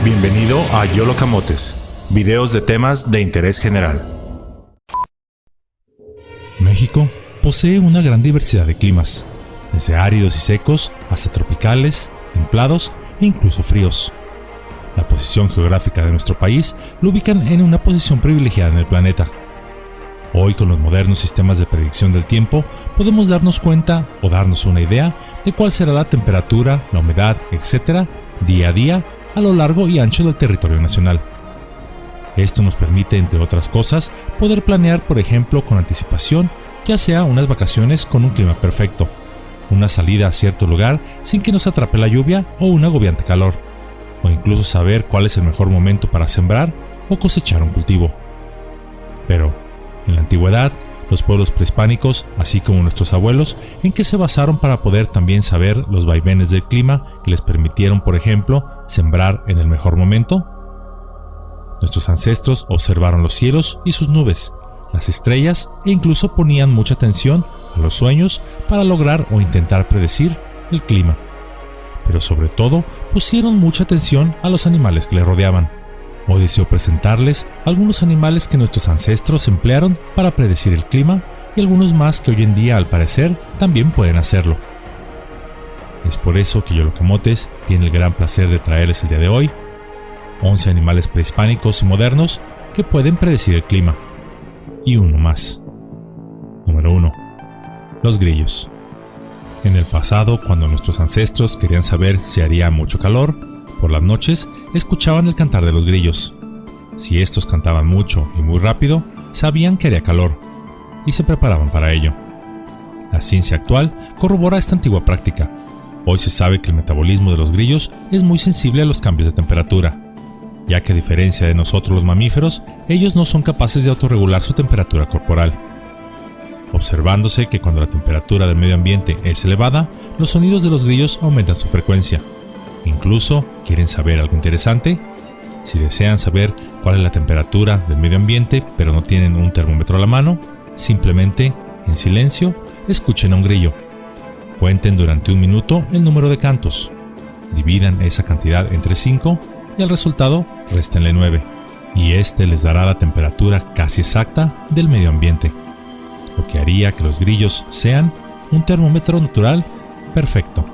Bienvenido a YOLO Camotes, videos de temas de interés general. México posee una gran diversidad de climas, desde áridos y secos hasta tropicales, templados e incluso fríos. La posición geográfica de nuestro país lo ubican en una posición privilegiada en el planeta. Hoy, con los modernos sistemas de predicción del tiempo, podemos darnos cuenta o darnos una idea de cuál será la temperatura, la humedad, etc., día a día a lo largo y ancho del territorio nacional. Esto nos permite, entre otras cosas, poder planear, por ejemplo, con anticipación, ya sea unas vacaciones con un clima perfecto, una salida a cierto lugar sin que nos atrape la lluvia o un agobiante calor, o incluso saber cuál es el mejor momento para sembrar o cosechar un cultivo. Pero, en la antigüedad, los pueblos prehispánicos, así como nuestros abuelos, ¿en qué se basaron para poder también saber los vaivenes del clima que les permitieron, por ejemplo, sembrar en el mejor momento? Nuestros ancestros observaron los cielos y sus nubes, las estrellas e incluso ponían mucha atención a los sueños para lograr o intentar predecir el clima. Pero sobre todo, pusieron mucha atención a los animales que les rodeaban. Hoy deseo presentarles algunos animales que nuestros ancestros emplearon para predecir el clima y algunos más que hoy en día, al parecer, también pueden hacerlo. Es por eso que YOLO Camotes tiene el gran placer de traerles el día de hoy 11 animales prehispánicos y modernos que pueden predecir el clima. Y uno más. Número 1. Los grillos. En el pasado, cuando nuestros ancestros querían saber si haría mucho calor, por las noches escuchaban el cantar de los grillos. Si estos cantaban mucho y muy rápido, sabían que haría calor, y se preparaban para ello. La ciencia actual corrobora esta antigua práctica. Hoy se sabe que el metabolismo de los grillos es muy sensible a los cambios de temperatura, ya que a diferencia de nosotros los mamíferos, ellos no son capaces de autorregular su temperatura corporal. Observándose que cuando la temperatura del medio ambiente es elevada, los sonidos de los grillos aumentan su frecuencia. Incluso, ¿quieren saber algo interesante? Si desean saber cuál es la temperatura del medio ambiente, pero no tienen un termómetro a la mano, simplemente, en silencio, escuchen a un grillo. Cuenten durante un minuto el número de cantos. Dividan esa cantidad entre 5 y al resultado réstenle 9. Y este les dará la temperatura casi exacta del medio ambiente, lo que haría que los grillos sean un termómetro natural perfecto.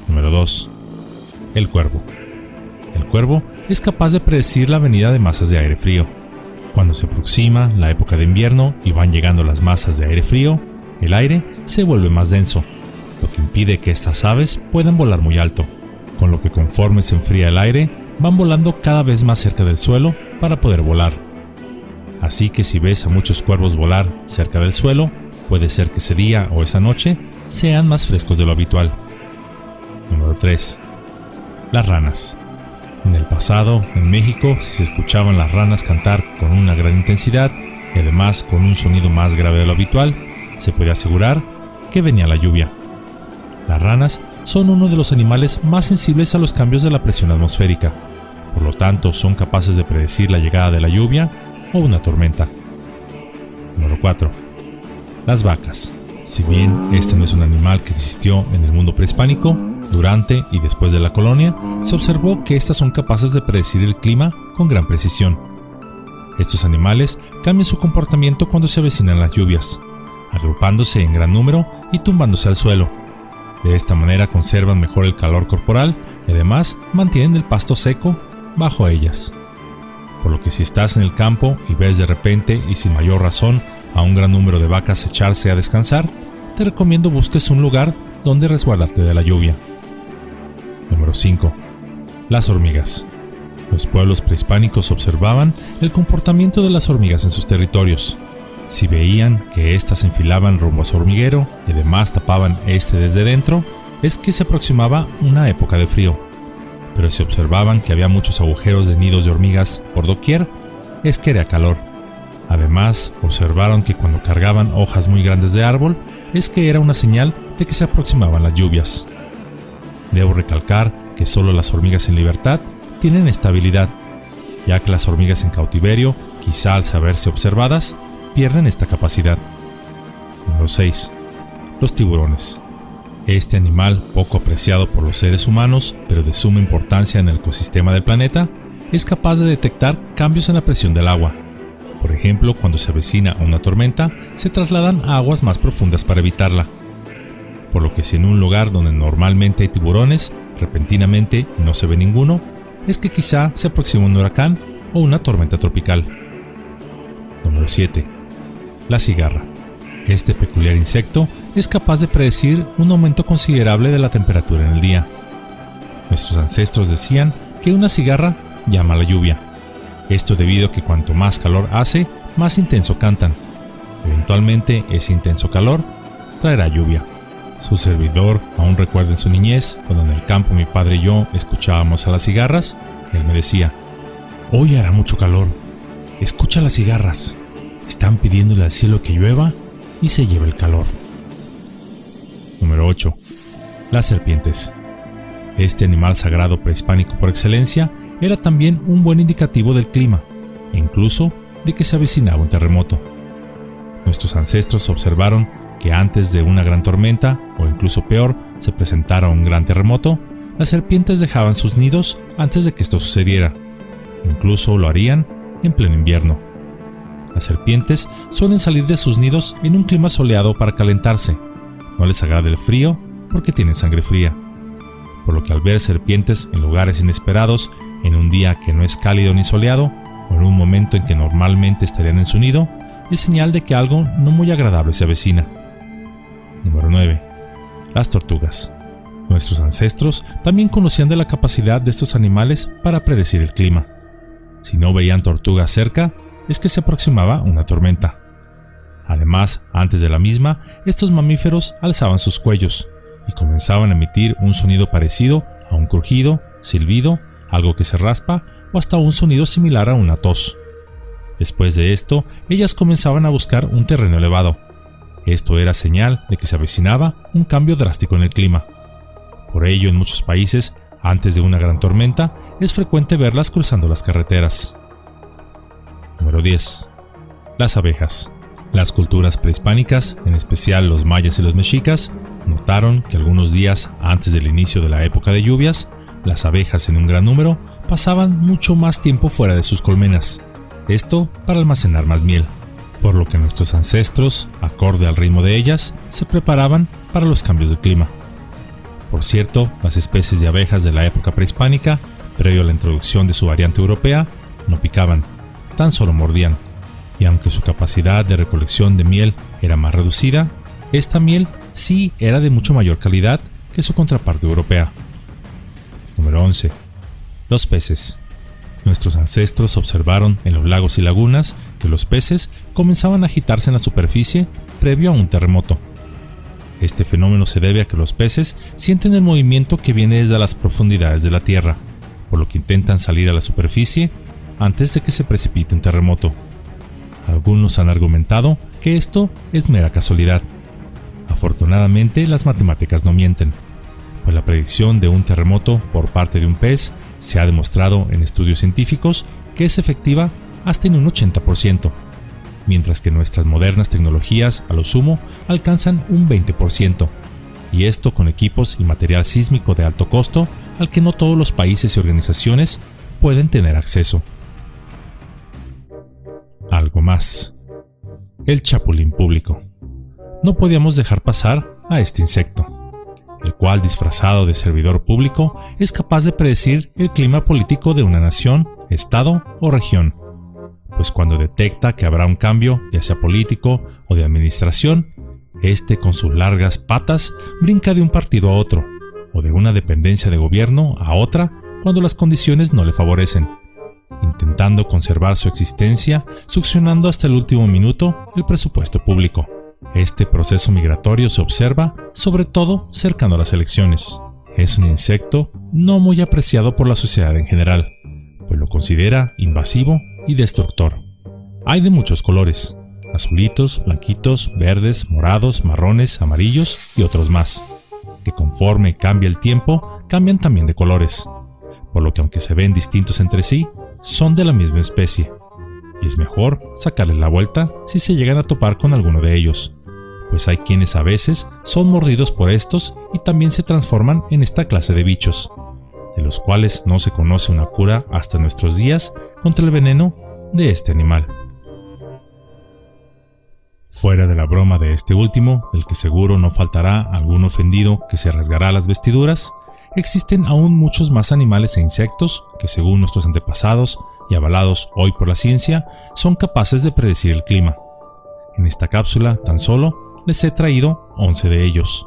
Número 2. El cuervo. El cuervo es capaz de predecir la venida de masas de aire frío. Cuando se aproxima la época de invierno y van llegando las masas de aire frío, el aire se vuelve más denso, lo que impide que estas aves puedan volar muy alto, con lo que conforme se enfría el aire, van volando cada vez más cerca del suelo para poder volar. Así que si ves a muchos cuervos volar cerca del suelo, puede ser que ese día o esa noche sean más frescos de lo habitual. Número 3. Las ranas. En el pasado, en México, si se escuchaban las ranas cantar con una gran intensidad y además con un sonido más grave de lo habitual, se puede asegurar que venía la lluvia. Las ranas son uno de los animales más sensibles a los cambios de la presión atmosférica, por lo tanto son capaces de predecir la llegada de la lluvia o una tormenta. Número 4. Las vacas. Si bien este no es un animal que existió en el mundo prehispánico, durante y después de la colonia, se observó que estas son capaces de predecir el clima con gran precisión. Estos animales cambian su comportamiento cuando se avecinan las lluvias, agrupándose en gran número y tumbándose al suelo. De esta manera conservan mejor el calor corporal y además mantienen el pasto seco bajo ellas. Por lo que si estás en el campo y ves de repente y sin mayor razón a un gran número de vacas echarse a descansar, te recomiendo busques un lugar donde resguardarte de la lluvia. Número 5. Las hormigas. Los pueblos prehispánicos observaban el comportamiento de las hormigas en sus territorios. Si veían que éstas se enfilaban rumbo a su hormiguero y además tapaban este desde dentro, es que se aproximaba una época de frío. Pero si observaban que había muchos agujeros de nidos de hormigas por doquier, es que era calor. Además, observaron que cuando cargaban hojas muy grandes de árbol, es que era una señal de que se aproximaban las lluvias. Debo recalcar que solo las hormigas en libertad tienen esta habilidad, ya que las hormigas en cautiverio, quizá al saberse observadas, pierden esta capacidad. Número 6. Los tiburones. Este animal, poco apreciado por los seres humanos, pero de suma importancia en el ecosistema del planeta, es capaz de detectar cambios en la presión del agua. Por ejemplo, cuando se avecina una tormenta, se trasladan a aguas más profundas para evitarla. Por lo que si en un lugar donde normalmente hay tiburones, repentinamente no se ve ninguno, es que quizá se aproxima un huracán o una tormenta tropical. Número 7. La cigarra. Este peculiar insecto es capaz de predecir un aumento considerable de la temperatura en el día. Nuestros ancestros decían que una cigarra llama a la lluvia. Esto debido a que cuanto más calor hace, más intenso cantan. Eventualmente ese intenso calor traerá lluvia. Su servidor aún recuerda en su niñez, cuando en el campo mi padre y yo escuchábamos a las cigarras, él me decía: hoy hará mucho calor, escucha las cigarras, están pidiéndole al cielo que llueva y se lleve el calor. Número 8. Las serpientes. Este animal sagrado prehispánico por excelencia era también un buen indicativo del clima, e incluso de que se avecinaba un terremoto. Nuestros ancestros observaron que antes de una gran tormenta, o incluso peor, se presentara un gran terremoto, las serpientes dejaban sus nidos antes de que esto sucediera. Incluso lo harían en pleno invierno. Las serpientes suelen salir de sus nidos en un clima soleado para calentarse. No les agrada el frío porque tienen sangre fría. Por lo que al ver serpientes en lugares inesperados, en un día que no es cálido ni soleado, o en un momento en que normalmente estarían en su nido, es señal de que algo no muy agradable se avecina. Número 9. Las tortugas. Nuestros ancestros también conocían de la capacidad de estos animales para predecir el clima. Si no veían tortugas cerca, es que se aproximaba una tormenta. Además, antes de la misma, estos mamíferos alzaban sus cuellos y comenzaban a emitir un sonido parecido a un crujido, silbido, algo que se raspa o hasta un sonido similar a una tos. Después de esto, ellas comenzaban a buscar un terreno elevado. Esto era señal de que se avecinaba un cambio drástico en el clima. Por ello, en muchos países, antes de una gran tormenta, es frecuente verlas cruzando las carreteras. Número 10. Las abejas. Las culturas prehispánicas, en especial los mayas y los mexicas, notaron que algunos días antes del inicio de la época de lluvias, las abejas en un gran número pasaban mucho más tiempo fuera de sus colmenas, esto para almacenar más miel, por lo que nuestros ancestros, acorde al ritmo de ellas, se preparaban para los cambios de clima. Por cierto, las especies de abejas de la época prehispánica, previo a la introducción de su variante europea, no picaban, tan solo mordían, y aunque su capacidad de recolección de miel era más reducida, esta miel sí era de mucho mayor calidad que su contraparte europea. Número 11. Los peces. Nuestros ancestros observaron en los lagos y lagunas que los peces comenzaban a agitarse en la superficie previo a un terremoto. Este fenómeno se debe a que los peces sienten el movimiento que viene desde las profundidades de la tierra, por lo que intentan salir a la superficie antes de que se precipite un terremoto. Algunos han argumentado que esto es mera casualidad. Afortunadamente, las matemáticas no mienten, pues la predicción de un terremoto por parte de un pez se ha demostrado en estudios científicos que es efectiva hasta en un 80%, mientras que nuestras modernas tecnologías a lo sumo alcanzan un 20%, y esto con equipos y material sísmico de alto costo al que no todos los países y organizaciones pueden tener acceso. Algo más. El chapulín público. No podíamos dejar pasar a este insecto, el cual, disfrazado de servidor público, es capaz de predecir el clima político de una nación, estado o región, pues cuando detecta que habrá un cambio, ya sea político o de administración, este con sus largas patas brinca de un partido a otro, o de una dependencia de gobierno a otra cuando las condiciones no le favorecen, intentando conservar su existencia, succionando hasta el último minuto el presupuesto público. Este proceso migratorio se observa, sobre todo, cercano a las elecciones. Es un insecto no muy apreciado por la sociedad en general, pues lo considera invasivo y destructor. Hay de muchos colores: azulitos, blanquitos, verdes, morados, marrones, amarillos y otros más, que conforme cambia el tiempo, cambian también de colores, por lo que aunque se ven distintos entre sí, son de la misma especie, y es mejor sacarles la vuelta si se llegan a topar con alguno de ellos, pues hay quienes a veces son mordidos por estos y también se transforman en esta clase de bichos, de los cuales no se conoce una cura hasta nuestros días contra el veneno de este animal. Fuera de la broma de este último, del que seguro no faltará algún ofendido que se rasgará las vestiduras, existen aún muchos más animales e insectos que, según nuestros antepasados y avalados hoy por la ciencia, son capaces de predecir el clima. En esta cápsula, tan solo, les he traído 11 de ellos.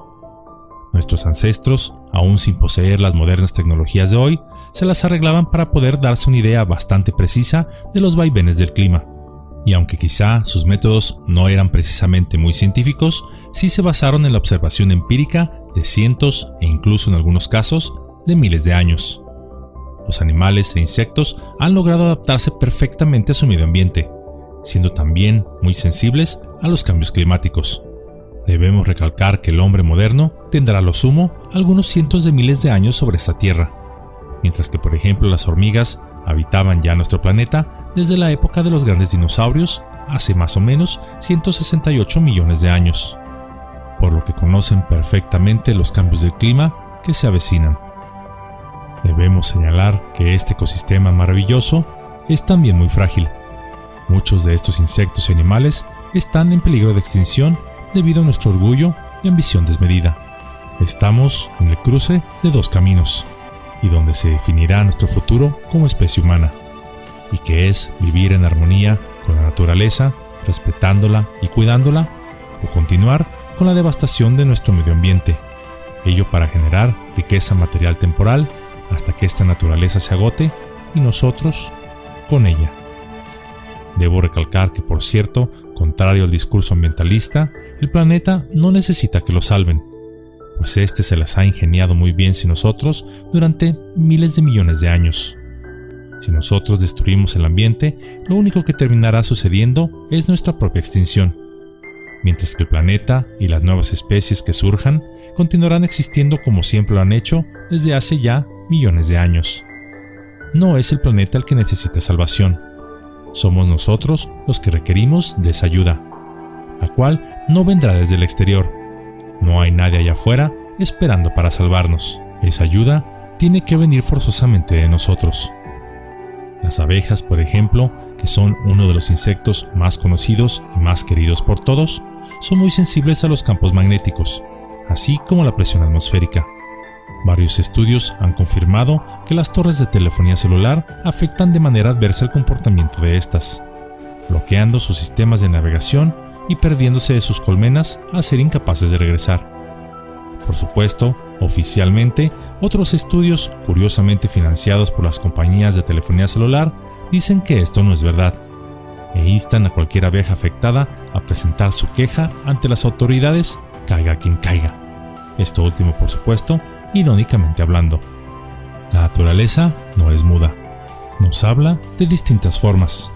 Nuestros ancestros, aún sin poseer las modernas tecnologías de hoy, se las arreglaban para poder darse una idea bastante precisa de los vaivenes del clima. Y aunque quizá sus métodos no eran precisamente muy científicos, sí se basaron en la observación empírica de cientos e incluso en algunos casos de miles de años. Los animales e insectos han logrado adaptarse perfectamente a su medio ambiente, siendo también muy sensibles a los cambios climáticos. Debemos recalcar que el hombre moderno tendrá a lo sumo algunos cientos de miles de años sobre esta tierra, mientras que por ejemplo las hormigas habitaban ya nuestro planeta desde la época de los grandes dinosaurios hace más o menos 168 millones de años, por lo que conocen perfectamente los cambios del clima que se avecinan. Debemos señalar que este ecosistema maravilloso es también muy frágil. Muchos de estos insectos y animales están en peligro de extinción debido a nuestro orgullo y ambición desmedida. Estamos en el cruce de dos caminos, y donde se definirá nuestro futuro como especie humana, y que es vivir en armonía con la naturaleza, respetándola y cuidándola, o continuar con la devastación de nuestro medio ambiente, ello para generar riqueza material temporal hasta que esta naturaleza se agote y nosotros con ella. Debo recalcar que, por cierto, contrario al discurso ambientalista, el planeta no necesita que lo salven, pues este se las ha ingeniado muy bien sin nosotros durante miles de millones de años. Si nosotros destruimos el ambiente, lo único que terminará sucediendo es nuestra propia extinción, mientras que el planeta y las nuevas especies que surjan continuarán existiendo como siempre lo han hecho desde hace ya millones de años. No es el planeta el que necesita salvación, somos nosotros los que requerimos de esa ayuda, la cual no vendrá desde el exterior. No hay nadie allá afuera esperando para salvarnos. Esa ayuda tiene que venir forzosamente de nosotros. Las abejas, por ejemplo, que son uno de los insectos más conocidos y más queridos por todos, son muy sensibles a los campos magnéticos, así como a la presión atmosférica. Varios estudios han confirmado que las torres de telefonía celular afectan de manera adversa el comportamiento de estas, bloqueando sus sistemas de navegación y perdiéndose de sus colmenas al ser incapaces de regresar. Por supuesto, oficialmente, otros estudios, curiosamente financiados por las compañías de telefonía celular, dicen que esto no es verdad, e instan a cualquier abeja afectada a presentar su queja ante las autoridades, caiga quien caiga. Esto último, por supuesto, irónicamente hablando. La naturaleza no es muda, nos habla de distintas formas,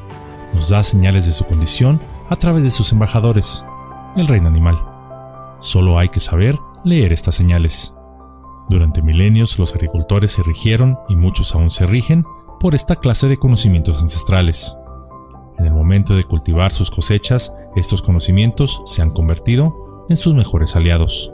nos da señales de su condición a través de sus embajadores, el reino animal. Solo hay que saber leer estas señales. Durante milenios los agricultores se rigieron, y muchos aún se rigen, por esta clase de conocimientos ancestrales. En el momento de cultivar sus cosechas, estos conocimientos se han convertido en sus mejores aliados.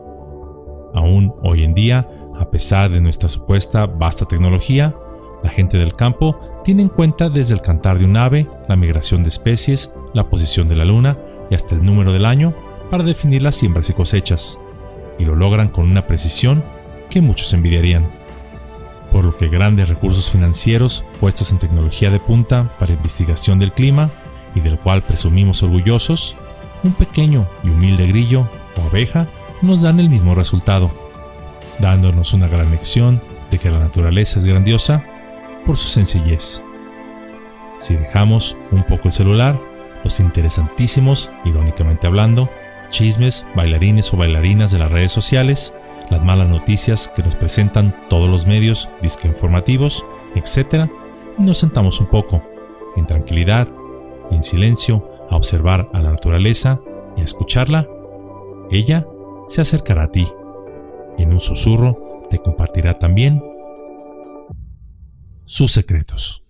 Aún hoy en día, a pesar de nuestra supuesta vasta tecnología, la gente del campo tiene en cuenta desde el cantar de un ave, la migración de especies, la posición de la luna y hasta el número del año para definir las siembras y cosechas, y lo logran con una precisión que muchos envidiarían. Por lo que grandes recursos financieros puestos en tecnología de punta para investigación del clima, y del cual presumimos orgullosos, un pequeño y humilde grillo o abeja nos dan el mismo resultado, dándonos una gran lección de que la naturaleza es grandiosa por su sencillez. Si dejamos un poco el celular, los interesantísimos, irónicamente hablando, chismes, bailarines o bailarinas de las redes sociales, las malas noticias que nos presentan todos los medios disque informativos, etc., y nos sentamos un poco, en tranquilidad y en silencio, a observar a la naturaleza y a escucharla, ella se acercará a ti y en un susurro te compartirá también sus secretos.